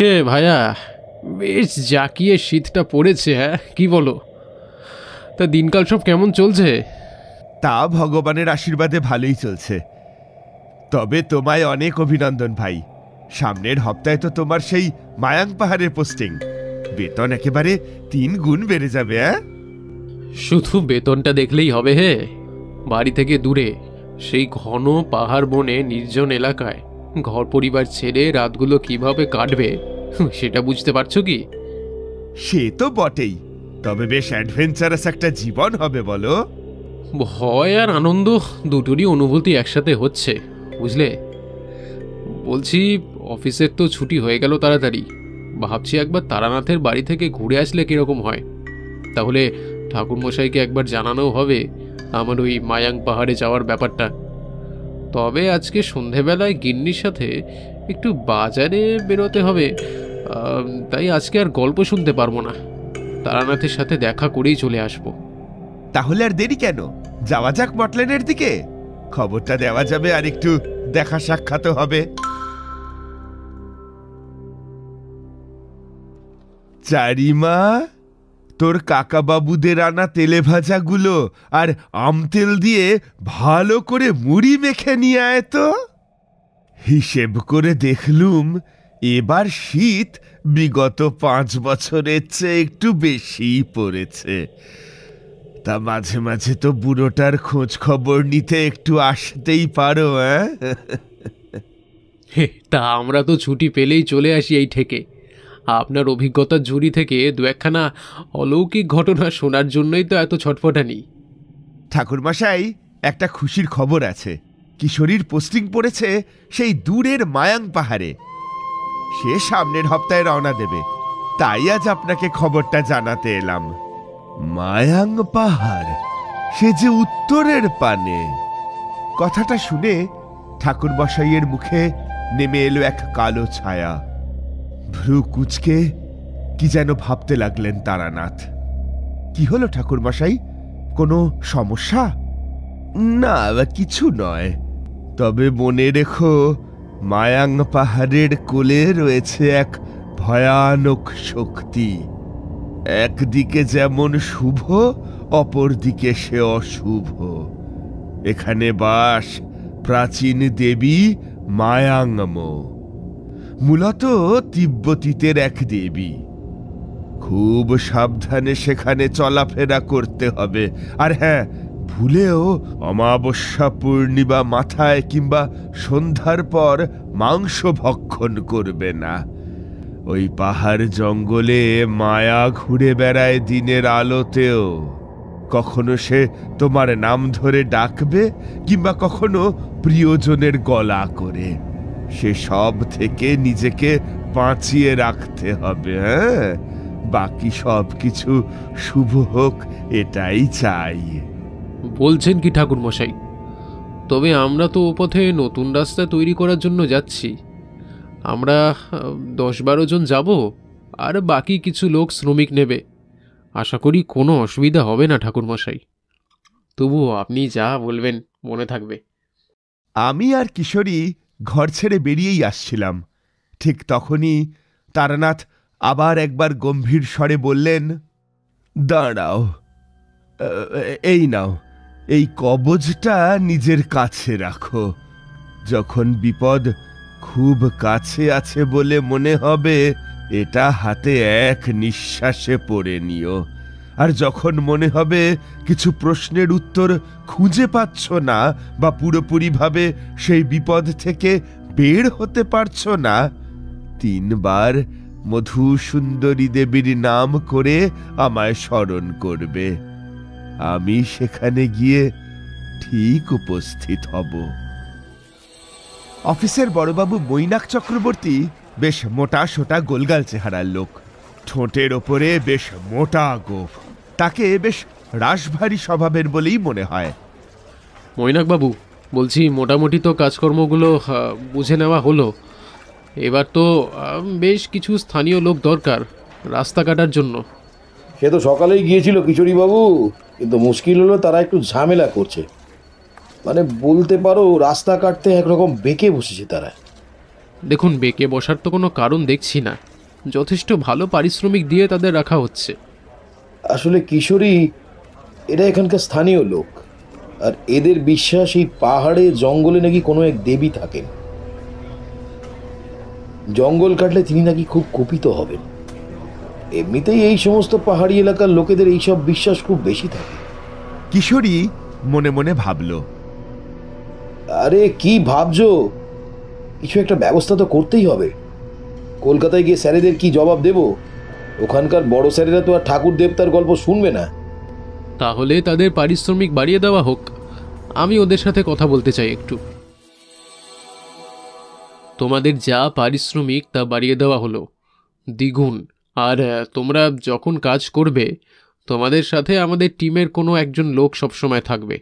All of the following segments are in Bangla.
ভাইয়া, বেশ জাঁকিয়ে শীতটা পড়েছে। হ্যাঁ, কি বলো? তা দিনকাল সব কেমন চলছে? তা ভগবানের আশীর্বাদে ভালোই চলছে। তবে তোমায় অনেক অভিনন্দন ভাই। সামনের হপ্তাহে তো তোমার সেই মায়াং পাহাড়ের পোস্টিং। বেতন একেবারে 3 গুণ বেড়ে যাবে। হ্যাঁ, শুধু বেতনটা দেখলেই হবে? হে, বাড়ি থেকে দূরে, সেই ঘন পাহাড় বনে নির্জন এলাকায় ঘর পরিবার ছেড়ে রাতগুলো কিভাবে কাটবে সেটা বুঝতে পারছো কি? সে তো বটেই, তবে বেশ অ্যাডভেঞ্চারাস একটা জীবন হবে বলো। ভয় আর আনন্দ দুটোরই অনুভূতি একসাথে হচ্ছে, বুঝলে। বলছি, অফিসের তো ছুটি হয়ে গেল তাড়াতাড়ি। ভাবছি একবার তারানাথের বাড়ি থেকে ঘুরে আসলে কিরকম হয়। তাহলে ঠাকুরমশাইকে একবার জানানোও হবে আমার ওই মায়াং পাহাড়ে যাওয়ার ব্যাপারটা। তবে আজকে সন্ধেবেলায় গিন্নির সাথে একটু বাজারে বেরোতে হবে, তাই আজকে আর গল্প শুনতে পারবো না। তারানাথের সাথে দেখা করেই চলে আসবো। তাহলে আর দেরি কেন, যাওয়া যাক মটলেনের দিকে। খবরটা দেওয়া যাবে আর একটু দেখা সাক্ষাৎ হবে। চারিমা, তোর কাকা বাবুদের আনা তেলে ভাজাগুলো আর আম তেল দিয়ে ভালো করে মুড়ি মেখে নিয়ে আয় তো। হিসেব করে দেখলুম এবার শীত বিগত 5 বছরের চেয়ে একটু বেশিই পড়েছে। তা মাঝে মাঝে তো বুড়োটার খোঁজ খবর নিতে একটু আসতেই পারো। তা আমরা তো ছুটি পেলেই চলে আসি এই থেকে। আপনার অভিজ্ঞতার ঝুড়ি থেকে দু একখানা অলৌকিক ঘটনা শোনার জন্যই তো এত ছটফটানি। ঠাকুরমশাই, একটা খুশির খবর আছে। কিশোরীর পোস্টিং পড়েছে সেই দূরের মায়াং পাহাড়ে। সে সামনের হপ্তাহে রওনা দেবে, তাই আজ আপনাকে খবরটা জানাতে এলাম। মায়াং পাহাড়, সে যে উত্তরের পানে। কথাটা শুনে ঠাকুরমশাইয়ের মুখে নেমে এলো এক কালো ছায়া। ভ্রু কুঁচকে কি যেন ভাবতে লাগলেন তারানাথ। কি হলো ঠাকুরমশাই, কোনো সমস্যা? না, কিছু নয়। তবে মনে রেখো, মায়াং পাহাড়ের কোলে রয়েছে এক ভয়ানক শক্তি। একদিকে যেমন শুভ, অপরদিকে সে অশুভ। এখানে বাস প্রাচীন দেবী মায়াংমো, মূলত তিব্বতীদের এক দেবী। খুব সাবধানে সেখানে চলাফেরা করতে হবে। আর হ্যাঁ, ভুলেও অমাবস্যা পূর্ণিমা মাথায় কিংবা সন্ধ্যার পর মাংস ভক্ষণ করবে না। ওই পাহাড় জঙ্গলে মায়া ঘুরে বেড়ায় দিনের আলোতেও। কখনো সে তোমার নাম ধরে ডাকবে, কিংবা কখনো প্রিয়জনের গলা করে। সে সব থেকে নিজেকে বাঁচিয়ে রাখতে হবে। হ্যাঁ, বাকি সব কিছু শুভ হোক, এটাই চাই। বলছেন কি ঠাকুরমশাই? তবে আমরা তো ও পথে নতুন রাস্তা তৈরি করার জন্য যাচ্ছি। আমরা 10-12 জন যাব, আর বাকি কিছু লোক শ্রমিক নেবে। আশা করি কোনো অসুবিধা হবে না ঠাকুরমশাই। তবুও আপনি যা বলবেন মনে থাকবে। আমি আর কিশোরী ঘর ছেড়ে বেরিয়েই আসছিলাম। ঠিক তখনই তারানাথ আবার একবার গম্ভীর স্বরে বললেন, দাঁড়াও, এই নাও, এই কবজটা নিজের কাছে রাখো। যখন বিপদ খুব কাছে আছে বলে মনে হবে, এটা হাতে এক নিঃশ্বাসে পড়ে নিও। আর যখন মনে হবে কিছু প্রশ্নের উত্তর খুঁজে পাচ্ছ না, বা পুরোপুরিভাবে সেই বিপদ থেকে বের হতে পারছো না, 3 বার মধুসুন্দরী দেবীর নাম করে আমায় স্মরণ করবে। আমি সেখানে গিয়ে ঠিক উপস্থিত হব। অফিসের বড়বাবু মৈনাক চক্রবর্তী বেশ মোটা সোটা গোলগাল চেহারার লোক। ঠোঁটের ওপরে বেশ মোটা গোঁফ। তাকে বেশ রাশভারী স্বভাবের বলেই মনে হয়। মৈনাকবাবু, বলছি, মোটামুটি তো কাজকর্মগুলো বুঝে নেওয়া হলো। এবার তো বেশ কিছু স্থানীয় লোক দরকার রাস্তা কাটার জন্য। সে তো সকালেই গিয়েছিল কিশোরীবাবু, কিন্তু মুশকিল হলো তারা একটু ঝামেলা করছে। মানে বলতে পারো রাস্তা কাটতে একরকম বেঁকে বসেছে তারা। দেখুন, বেঁকে বসার তো কোনো কারণ দেখছি না। যথেষ্ট ভালো পারিশ্রমিক দিয়ে তাদের রাখা হচ্ছে। আসলে কিশোরী এরা এখানকার স্থানীয় লোক, আর এদের বিশ্বাস এই পাহাড়ে জঙ্গলে নাকি কোনো এক দেবী থাকেন। জঙ্গল কাটলে তিনি নাকি খুব কুপিত হবেন। এমনিতেই এই সমস্ত পাহাড়ি এলাকার লোকেদের এইসব বিশ্বাস খুব বেশি থাকে। কিশোরী মনে মনে ভাবল, আরে কি ভাবছো? কিছু একটা ব্যবস্থা তো করতেই হবে। কলকাতায় গিয়ে স্যারেদের কি জবাব দেব? ওখানকার বড় স্যারেরা তো আর ঠাকুর দেবতার গল্প শুনবে না। তাহলে তাদের পারিশ্রমিক বাড়িয়ে দেওয়া হোক। আমি ওদের সাথে কথা বলতে চাই একটু। তোমাদের যা পারিশ্রমিক তা বাড়িয়ে দেওয়া হলো, দ্বিগুণ। আর তোমরা যখন কাজ করবে, তোমাদের সাথে আমাদের টিমের কোনো একজন লোক সবসময় থাকবে,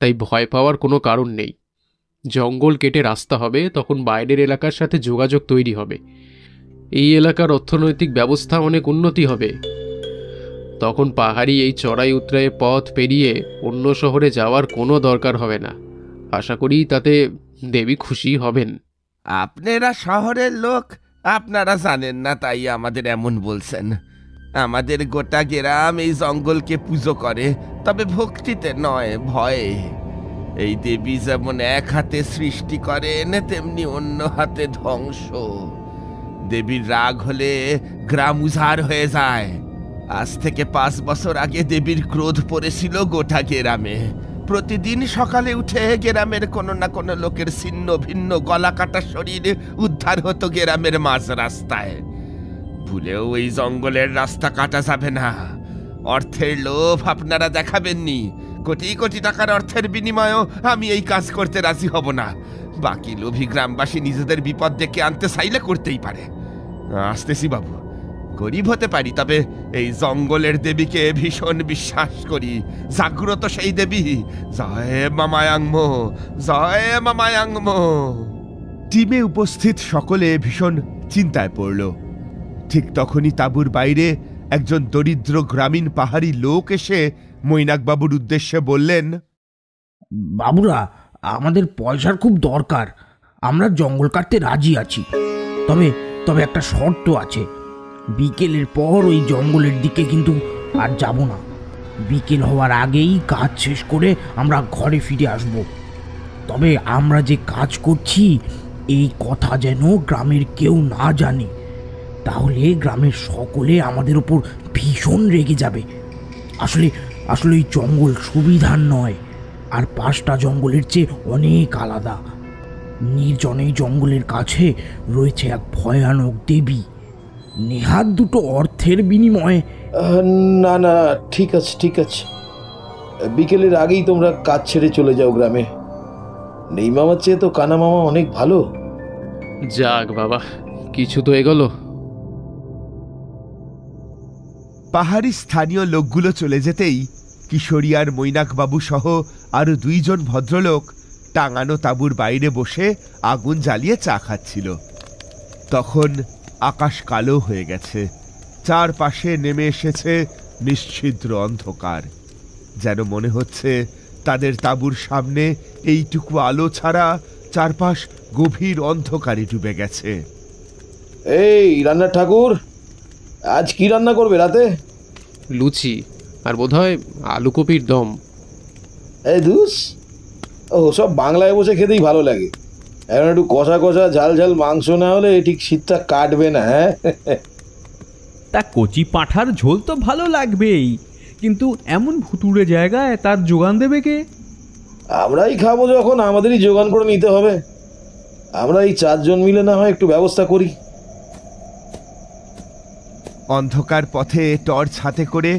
তাই ভয় পাওয়ার কোনো কারণ নেই। জঙ্গল কেটে রাস্তা হবে, তখন বাইরের এলাকার সাথে যোগাযোগ তৈরি হবে। এই এলাকার অর্থনৈতিক ব্যবস্থা অনেক উন্নতি হবে। তখন পাহাড়ি এই চড়াই উতরাই পথ পেরিয়ে অন্য শহরে যাওয়ার কোনো দরকার হবে না। আশা করি তাতে দেবী খুশি হবেন। আপনারা শহরের লোক, আপনারা জানেন না তাই আমাদের এমন বলছেন। আমাদের গোটা গ্রাম এই জঙ্গলকে পুজো করে, তবে ভক্তিতে নয়, ভয়ে। এই দেবী যেমন এক হাতে সৃষ্টি করেন, তেমনি অন্য হাতে ধ্বংস। দেবীর রাগ হলে গ্রাম উজাড় হয়ে যায়। আজ থেকে 5 বছর আগে দেবীর ক্রোধ পড়েছিল গোটা গ্রামে। প্রতিদিন সকালে উঠে গ্রামের কোনো না কোনো লোকের ছিন্ন ভিন্ন গলা কাটা শরীর উদ্ধার হতো গ্রামের মাঝ রাস্তায়। ভুলেও এই জঙ্গলের রাস্তা কাটা যাবে না। অর্থের লোভ আপনারা দেখাবেননি। কোটি কোটি টাকার অর্থের বিনিময়েও আমি এই কাজ করতে রাজি হব না। বাকি লোভী গ্রামবাসী নিজেদের বিপদ ডেকে আনতে চাইলে করতেই পারে। আসতেছি বাবু। গরিব হতে পারি, তবে এই জঙ্গলের দেবীকে ভীষণ বিশ্বাস করি। জাগ্রত সেই দেবী। জয় মামায়াংমো, জয় মামায়াংমো। টিমে উপস্থিত সকলে ভীষণ চিন্তায় পড়ল। ঠিক তখনই তাঁবুর বাইরে একজন দরিদ্র গ্রামীণ পাহাড়ি লোক এসে মৈনাকবাবুর উদ্দেশ্যে বললেন, বাবুরা, আমাদের পয়সার খুব দরকার। আমরা জঙ্গল কাটতে রাজি আছি, তবে তবে একটা শর্ত আছে। বিকেলের পর ওই জঙ্গলের দিকে কিন্তু আর যাব না। বিকেল হওয়ার আগেই কাজ শেষ করে আমরা ঘরে ফিরে আসব। তবে আমরা যে কাজ করছি এই কথা যেন গ্রামের কেউ না জানে, তাহলে গ্রামের সকলে আমাদের ওপর ভীষণ রেগে যাবে। আসলে আসলে এই জঙ্গল সুবিধার নয়, আর 5টা জঙ্গলের চেয়ে অনেক আলাদা। নির্জন এই জঙ্গলের কাছে রয়েছে এক ভয়ানক দেবী। নেহাত দুটো অর্থের বিনিময়ে। না না, ঠিক আছে ঠিক আছে, বিকেলের আগেই তোমরা কাজ ছেড়ে চলে যাও গ্রামে। নেই মামার চেয়ে তো কানা মামা অনেক ভালো। যাক বাবা, কিছু তো এগোলো। পাহাড়ি স্থানীয় লোকগুলো চলে যেতেই কিশোরী আর মৈনাকবাবু সহ আরো 2 জন ভদ্রলোক টাঙানো তাঁবুর বাইরে বসে আগুন জ্বালিয়ে চা খাচ্ছিল। তখন আকাশ কালো হয়ে গেছে। চারপাশে নেমে এসেছে নিশ্ছিদ্র অন্ধকার। যেন মনে হচ্ছে তাদের তাঁবুর সামনে এইটুকু আলো ছাড়া চারপাশ গভীর অন্ধকারে ডুবে গেছে। এই রান্নার ঠাকুর, আজ কি রান্না করবে রাতে? লুচি আর বোধহয় আলু কপির দম। এই দুস, ও সব বাংলায় বসে খেতেই ভালো লাগে। এখন একটু কষা কষা ঝাল ঝাল মাংস না হলে ঠিক শীতটা কাটবে না। হ্যাঁ, তা কচি পাঁঠার ঝোল তো ভালো লাগবেই, কিন্তু এমন ভুতুড়ে জায়গায় তার যোগান দেবে কে? আমরাই খাবো যখন আমাদেরই জোগান করে নিতে হবে। আমরা এই 4 জন মিলে না হয় একটু ব্যবস্থা করি। অন্ধকার পথে টর্চ হাতে করে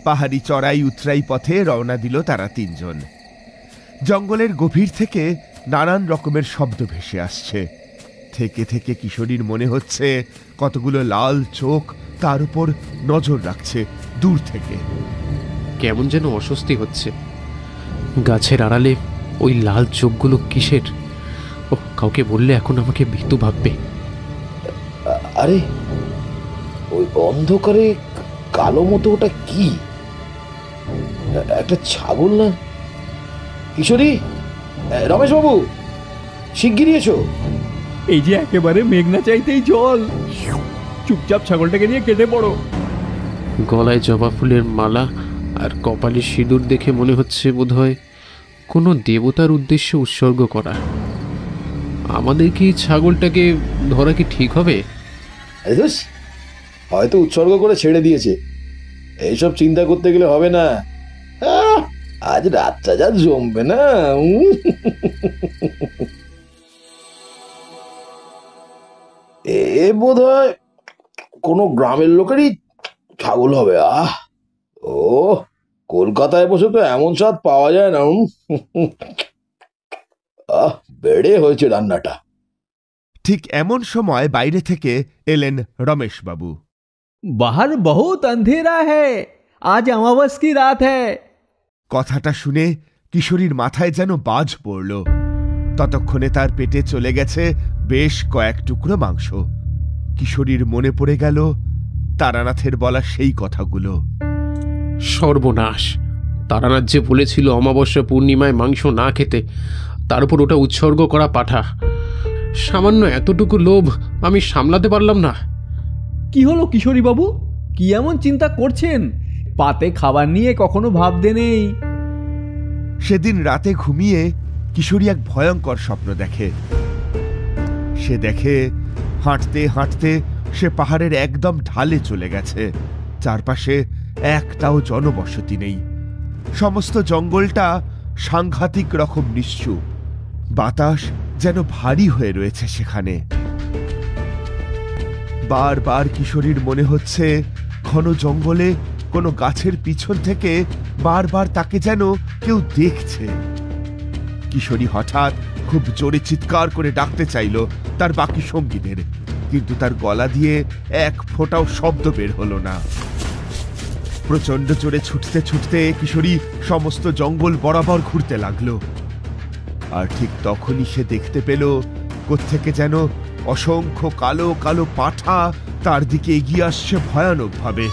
পাহাড়ি চড়াই উতরাই পথে রওনা দিল তারা 3 জন। জঙ্গলের গভীর থেকে নানান রকমের শব্দ ভেসে আসছে। থেকে থেকে কিশোরীর মনে হচ্ছে কতগুলো লাল চোখ তার উপর নজর রাখছে দূর থেকে। কেমন যেন অস্বস্তি হচ্ছে। গাছের আড়ালে ওই লাল চোখগুলো কিসের? ও, কাউকে বললে এখন আমাকে ভীতু ভাববে। আরে ওই অন্ধকারে কালো মতো ওটা কি? একটা ছাগল না? কিশোরী, রমেশ বাবু, শিগগিরই এসো। এই যে একেবারে মেঘনা চাইতেই জল। চুপচাপ ছাগলটাকে নিয়ে কেটে পড়ো। গলায় জবা ফুলের মালা আর কপালে সিঁদুর দেখে মনে হচ্ছে বোধহয় কোনো দেবতার উদ্দেশ্যে উৎসর্গ করা। আমাদের কি ছাগলটাকে ধরা কি ঠিক হবে? আরে ধুস, হয়তো উৎসর্গ করে ছেড়ে দিয়েছে। এইসব চিন্তা করতে গেলে হবে না। আজ রাতটা যা জমবে না। এ বোধ হয় কোনো গ্রামের লোকেরই ছাগল হবে। ও, কলকাতায় বসে তো এমন স্বাদ পাওয়া যায় না। বেড়ে হয়েছে রান্নাটা। ঠিক এমন সময় বাইরে থেকে এলেন রমেশবাবু। বাহার বহুত অন্ধেরা হ্যায়, আজ অমাবস কি রাত হ্যায়। কথাটা শুনে কিশোরীর মাথায় যেন বাজ পড়ল। ততক্ষণে তার পেটে চলে গেছে বেশ কয়েক টুকরো মাংস। কিশোরীর মনে পড়ে গেল তারানাথের বলা সেই কথাগুলো। সর্বনাশ! তারানাথ যে বলেছিল অমাবস্যা পূর্ণিমায় মাংস না খেতে, তার উপর ওটা উৎসর্গ করা পাঠা। সামান্য এতটুকু লোভ আমি সামলাতে পারলাম না। কি হলো কিশোরী বাবু, কি এমন চিন্তা করছেন? পাতে খাবার নিয়ে কখনো ভাবতে নেই। সেদিন রাতে ঘুমিয়ে কিশোরী এক ভয়ঙ্কর স্বপ্ন দেখে। সে দেখে হাঁটতে হাঁটতে সে পাহাড়ের একদম ঢালে চলে গেছে। চারপাশে একটাও জনবসতি নেই। সমস্ত জঙ্গলটা সাংঘাতিক রকম নিশ্চুপ। বাতাস যেন ভারী হয়ে রয়েছে সেখানে। বারবার কিশোরীর মনে হচ্ছে ঘন জঙ্গলে কোনো গাছের পিছন থেকে বারবার তাকে যেন কেউ দেখছে। কিশোরী হঠাৎ খুব জোরে চিৎকার করে ডাকতে চাইল তার বাকি সঙ্গীদের, কিন্তু তার গলা দিয়ে এক ফোঁটাও শব্দ বের হলো না। প্রচন্ড জোরে ছুটতে ছুটতে কিশোরী সমস্ত জঙ্গল বরাবর ঘুরতে লাগলো। আর ঠিক তখনই সে দেখতে পেল কোত্থেকে যেন অসংখ্য কালো কালো পাঁঠা তার দিকে এগিয়ে আসছে ভয়ানকভাবে।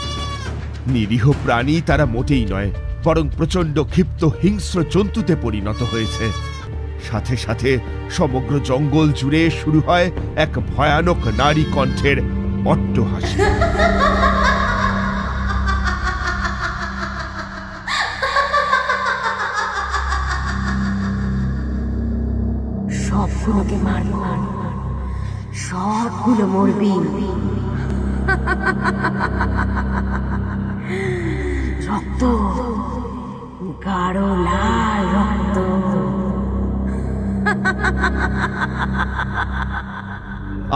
নিরীহ প্রাণী তারা মোটেই নয়, বরং প্রচন্ড ক্ষিপ্ত হিংস্র জন্তুতে পরিণত হয়েছে। সাথে সাথে সমগ্র জঙ্গল জুড়ে শুরু হয় এক ভয়ানক নারী কণ্ঠের অট্টহাসি। সবগুলোকে মারবো, সবগুলো মরবি। রক্ত, গাঢ় লাল রক্ত।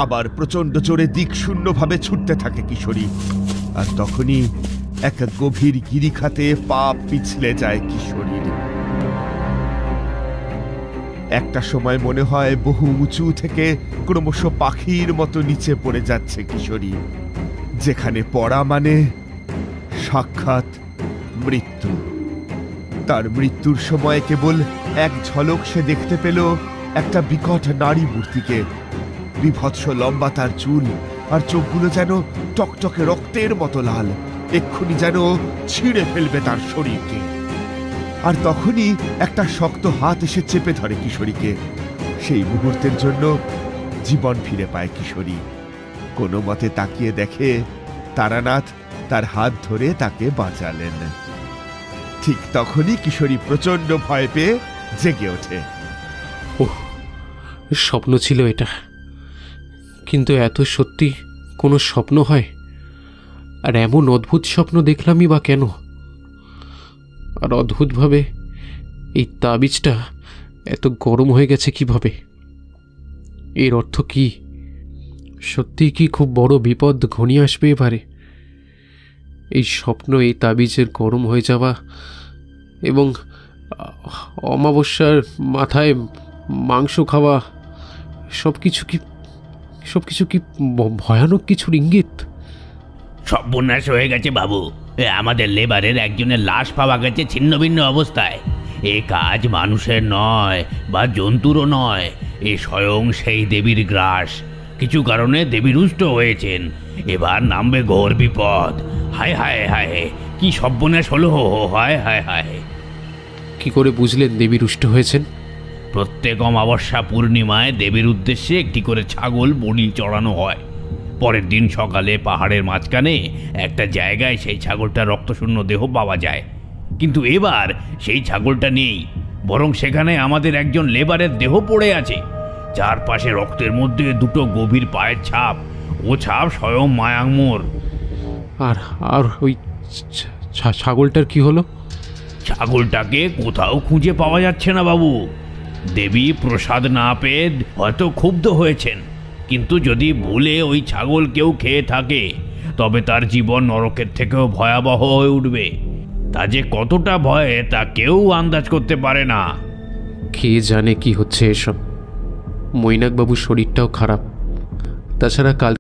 আবার প্রচন্ড জোরে দিক শূন্যভাবে ছুটতে থাকে কিশোরী। আর তখনই এক গভীর গিরিখাতে পা পিছলে যায় কিশোরীর। একটা সময় মনে হয় বহু উঁচু থেকে ক্রমশ পাখির মতো নিচে পড়ে যাচ্ছে কিশোরী, যেখানে পড়া মানে সাক্ষাৎ মৃত্যু। তার মৃত্যুর সময় কেবল এক ঝলক সে দেখতে পেল একটা বিকট নারী মূর্তিকে। বিভৎস লম্বা তার চুল, আর চোখগুলো যেন টকটকে রক্তের মতো লাল, এক্ষুনি যেন ছিঁড়ে ফেলবে তার শরীরকে। আর তখনই একটা শক্ত হাত এসে চেপে ধরে কিশোরীকে। সেই মুহূর্তের জন্য জীবন ফিরে পায় কিশোরী। কোনো মতে তাকিয়ে দেখে তারানাথ তার হাত ধরে তাকে বাঁচালেন। ঠিক তখনই কিশোরী প্রচন্ড ভয় পেয়ে জেগে ওঠে। ওহ, স্বপ্ন ছিল এটা, কিন্তু এত সত্যি কোনো স্বপ্ন হয়? আর এমন অদ্ভুত স্বপ্ন দেখলামই বা কেন? আর অদ্ভুতভাবে এই তাবিজটা এত গরম হয়ে গেছে কিভাবে? এর অর্থ কি? সত্যি কি খুব বড় বিপদ ঘনিয়ে আসবে এবারে? এই স্বপ্ন, এই তাবিজের গরম হয়ে যাওয়া এবং অমাবস্যার মাথায় মাংস খাওয়া, সবকিছু কি ভয়ানক কিছুর ইঙ্গিত? সর্বনাশ হয়ে গেছে বাবু। আমাদের লেবারের একজনের লাশ পাওয়া গেছে ছিন্ন ভিন্ন অবস্থায়। এ কাজ মানুষের নয় বা জন্তুরও নয়, এ স্বয়ং সেই দেবীর গ্রাস। কিছু কারণে দেবী রুষ্ট হয়েছেন। এবার নামবে ঘোর বিপদ। হায় হায় হায়, কি সর্বনাশ হলো! হায় হায় হায়। কি করে বুঝলেন দেবী রুষ্ট হয়েছেন? প্রত্যেক অমাবস্যা পূর্ণিমায় দেবীর উদ্দেশ্যে একটি করে ছাগল বলি চড়ানো হয়। পরের দিন সকালে পাহাড়ের মাঝখানে একটা জায়গায় সেই ছাগলটার রক্তশূন্য দেহ পাওয়া যায়। কিন্তু এবার সেই ছাগলটা নেই, বরং সেখানে আমাদের একজন লেবারের দেহ পড়ে আছে, যার পাশে রক্তের মধ্যে দুটো গভীর পায়ের ছাপ। ও ছাপ স্বয়ং মায়াঙ্গমোর। আর আর ওই ছাগলটার কি হলো? ছাগলটাকে কোথাও খুঁজে পাওয়া যাচ্ছে না বাবু। দেবী প্রসাদ না পেয়ে হয়তো ক্ষুব্ধ হয়েছেন, কিন্তু যদি ভুলে ওই ছাগল কেউ খেয়ে থাকে তবে তার জীবন নরকের থেকেও ভয়াবহ হয়ে উঠবে। তা যে কতটা ভয়ে তা কেউ আন্দাজ করতে পারে না। কে জানে কি হচ্ছে এসব। মৈনাকবাবুর শরীরটাও খারাপ, তাছাড়া কাল